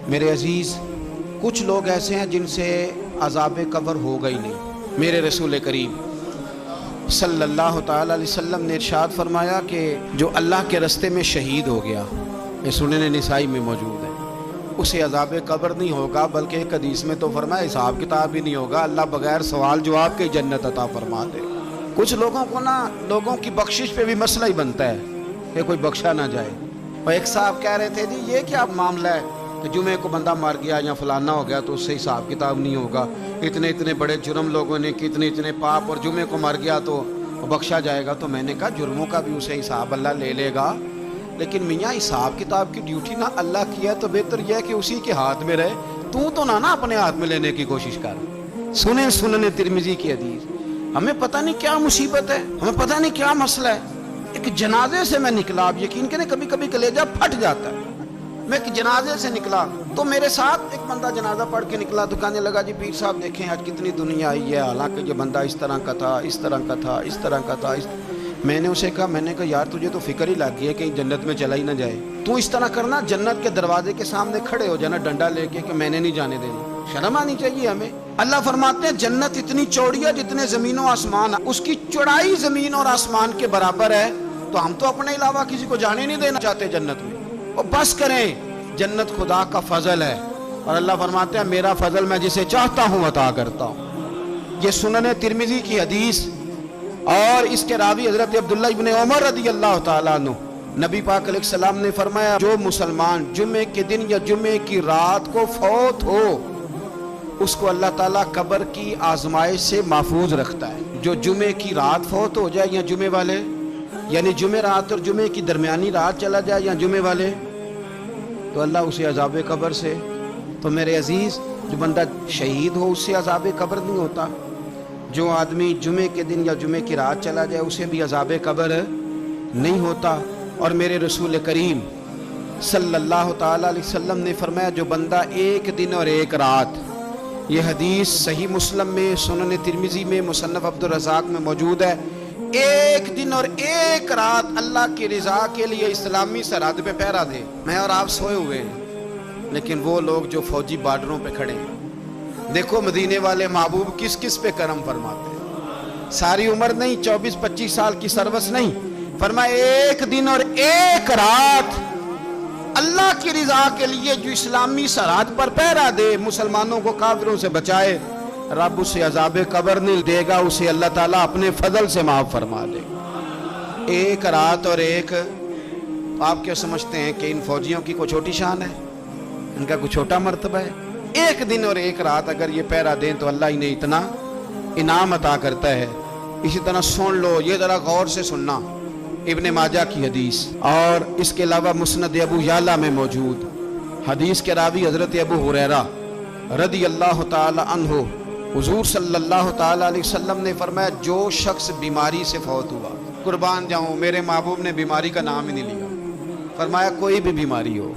میرے عزیز، کچھ لوگ ایسے ہیں جن سے عذاب قبر ہوگا ہی نہیں۔ میرے رسول کریم صلی اللہ تعالیٰ علیہ وسلم نے ارشاد فرمایا کہ جو اللہ کے راستے میں شہید ہو گیا، یہ سنن نسائی میں موجود ہے، اسے عذاب قبر نہیں ہوگا، بلکہ ایک حدیث میں تو فرمایا حساب کتاب ہی نہیں ہوگا، اللہ بغیر سوال جواب کے جنت عطا فرما دے۔ کچھ لوگوں کو لوگوں کی بخشش پہ بھی مسئلہ ہی بنتا ہے کہ کوئی بخشا نہ جائے۔ اور ایک صاحب کہہ رہے تھے جی یہ کیا معاملہ ہے کہ جمعے کو بندہ مر گیا یا فلانا ہو گیا تو اس سے حساب کتاب نہیں ہوگا، اتنے بڑے جرم لوگوں نے کی، اتنے پاپ، اور جمعے کو مر گیا تو بخشا جائے گا۔ تو میں نے کہا جرموں کا بھی اسے حساب اللہ لے لے گا، لیکن میاں حساب کتاب کی ڈیوٹی نہ اللہ کی ہے تو بہتر یہ ہے کہ اسی کے ہاتھ میں رہے، تو نہ اپنے ہاتھ میں لینے کی کوشش کر۔ سنن ترمذی کی حدیث۔ ہمیں پتہ نہیں کیا مصیبت ہے، ہمیں پتہ نہیں کیا مسئلہ ہے۔ ایک جنازے سے میں نکلا، آپ یقین کریں کبھی کبھی کلیجہ پھٹ جاتا ہے۔ میں ایک جنازے سے نکلا تو میرے ساتھ ایک بندہ جنازہ پڑھ کے نکلا تو کہنے لگا جی پیر صاحب دیکھیں آج کتنی دنیا آئی ہے، حالانکہ یہ بندہ اس طرح کا تھا، اس طرح کا تھا، اس طرح کا تھا۔ میں نے اسے کہا یار تجھے تو فکر ہی لگ گئی ہے کہیں جنت میں چلا ہی نہ جائے، تو اس طرح کرنا جنت کے دروازے کے سامنے کھڑے ہو جانا ڈنڈا لے کے کہ میں نے نہیں جانے دینا۔ شرم آنی چاہیے ہمیں۔ اللہ فرماتے ہیں جنت اتنی چوڑی ہے جتنے زمین و آسمان، اس کی چوڑائی زمین اور آسمان کے برابر ہے، تو ہم تو اپنے علاوہ کسی کو جانے نہیں دینا چاہتے جنت میں۔ اور بس کریں، جنت خدا کا فضل ہے، اور اللہ فرماتے ہیں میرا فضل میں جسے چاہتا ہوں عطا کرتا ہوں۔ یہ سنن ترمذی کی حدیث، اور اس کے راوی حضرت عبداللہ ابن عمر رضی اللہ تعالیٰ عنہ، نبی پاک علیہ السلام نے فرمایا جو مسلمان جمعے کے دن یا جمعے کی رات کو فوت ہو اس کو اللہ تعالیٰ قبر کی آزمائش سے محفوظ رکھتا ہے۔ جو جمعے کی رات فوت ہو جائے یا جمعے والے، یعنی جمعے رات اور جمعے کی درمیانی رات چلا جائے یا جمعے والے، تو اللہ اسے عذاب قبر سے۔ تو میرے عزیز، جو بندہ شہید ہو اس سے عذاب قبر نہیں ہوتا، جو آدمی جمعے کے دن یا جمعے کی رات چلا جائے اسے بھی عذاب قبر نہیں ہوتا۔ اور میرے رسول کریم صلی اللہ تعالیٰ علیہ وسلم نے فرمایا جو بندہ ایک دن اور ایک رات، یہ حدیث صحیح مسلم میں، سنن ترمذی میں، مصنف عبد الرزاق میں موجود ہے، ایک دن اور ایک رات اللہ کی رضا کے لیے اسلامی سرحد پہ پہرا دے۔ میں اور آپ سوئے ہوئے ہیں، لیکن وہ لوگ جو فوجی بارڈروں پہ کھڑے ہیں، دیکھو مدینے والے محبوب کس کس پہ کرم فرماتے ہیں۔ ساری عمر نہیں، 24-25 سال کی سروس نہیں، فرمایا ایک دن اور ایک رات اللہ کی رضا کے لیے جو اسلامی سرحد پر پہرا دے، مسلمانوں کو کافروں سے بچائے، رب اسے عذاب قبر نہیں دے گا، اسے اللہ تعالیٰ اپنے فضل سے معاف فرما دے گا۔ ایک رات اور ایک، آپ کیا سمجھتے ہیں کہ ان فوجیوں کی کوئی چھوٹی شان ہے؟ ان کا کوئی چھوٹا مرتبہ ہے؟ ایک دن اور ایک رات اگر یہ پہرا دیں تو اللہ انہیں اتنا انعام عطا کرتا ہے۔ اسی طرح سن لو، یہ ذرا غور سے سننا، ابن ماجہ کی حدیث، اور اس کے علاوہ مسند ابو یعلا میں موجود حدیث کے راوی حضرت ابو ہریرہ رضی اللہ تعالی عنہ، حضور صلی اللہ تعالی علیہ وسلم نے فرمایا جو شخص بیماری سے فوت ہوا، قربان جاؤں میرے محبوب نے بیماری کا نام ہی نہیں لیا، فرمایا کوئی بھی بیماری ہو،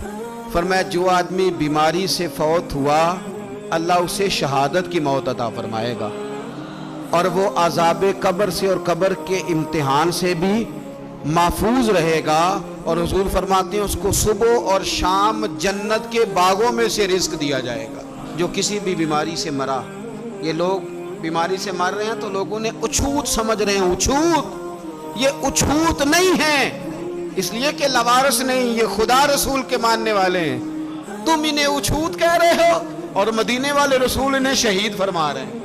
فرمایا جو آدمی بیماری سے فوت ہوا اللہ اسے شہادت کی موت عطا فرمائے گا، اور وہ عذاب قبر سے اور قبر کے امتحان سے بھی محفوظ رہے گا، اور حضور فرماتے ہیں اس کو صبح اور شام جنت کے باغوں میں سے رزق دیا جائے گا۔ جو کسی بھی بیماری سے مرا، یہ لوگ بیماری سے مر رہے ہیں تو لوگوں نے اچھوت سمجھ رہے ہیں، اچھوت، یہ اچھوت نہیں ہے، اس لیے کہ لوارث نہیں، یہ خدا رسول کے ماننے والے ہیں، تم انہیں اچھوت کہہ رہے ہو اور مدینے والے رسول انہیں شہید فرما رہے ہیں۔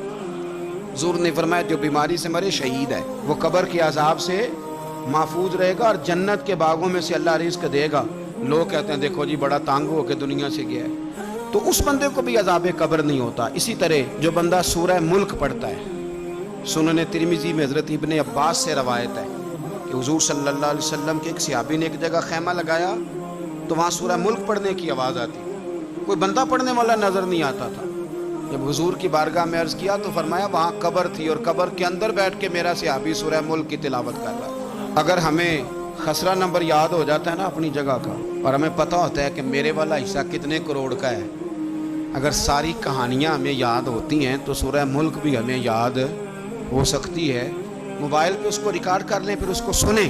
حضور نے فرمایا جو بیماری سے مرے شہید ہے، وہ قبر کے عذاب سے محفوظ رہے گا اور جنت کے باغوں میں سے اللہ رزق دے گا۔ لوگ کہتے ہیں دیکھو جی بڑا تانگ ہو کے دنیا سے گیا ہے، تو اس بندے کو بھی عذاب قبر نہیں ہوتا۔ اسی طرح جو بندہ سورہ ملک پڑھتا ہے، سنن ترمذی میں حضرت ابن عباس سے روایت ہے کہ حضور صلی اللہ علیہ وسلم کے ایک صحابی نے ایک جگہ خیمہ لگایا تو وہاں سورہ ملک پڑھنے کی آواز آتی، کوئی بندہ پڑھنے والا نظر نہیں آتا تھا۔ جب حضور کی بارگاہ میں عرض کیا تو فرمایا وہاں قبر تھی اور قبر کے اندر بیٹھ کے میرا صحابی سورہ ملک کی تلاوت کر رہا ہے۔ اگر ہمیں خسرہ نمبر یاد ہو جاتا ہے نا اپنی جگہ کا، اور ہمیں پتہ ہوتا ہے کہ میرے والا حصہ کتنے کروڑ کا ہے، اگر ساری کہانیاں ہمیں یاد ہوتی ہیں تو سورہ ملک بھی ہمیں یاد ہو سکتی ہے۔ موبائل پہ اس کو ریکارڈ کر لیں، پھر اس کو سنیں،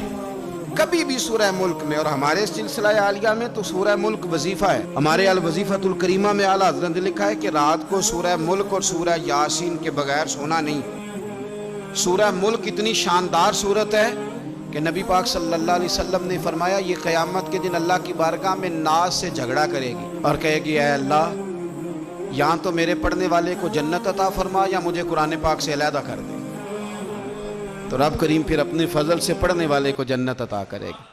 کبھی بھی سورہ ملک میں، اور ہمارے سلسلہ عالیہ میں تو سورہ ملک وظیفہ ہے، ہمارے الوظیفۃ الکریمہ میں اعلیٰ حضرت نے لکھا ہے کہ رات کو سورہ ملک اور سورہ یاسین کے بغیر سونا نہیں۔ سورہ ملک اتنی شاندار صورت ہے کہ نبی پاک صلی اللہ علیہ وسلم نے فرمایا یہ قیامت کے دن اللہ کی بارگاہ میں ناز سے جھگڑا کرے گی اور کہے گی اے اللہ، یہاں تو میرے پڑھنے والے کو جنت عطا فرما یا مجھے قرآن پاک سے علیحدہ کر دے۔ تو رب کریم پھر اپنے فضل سے پڑھنے والے کو جنت عطا کرے گا۔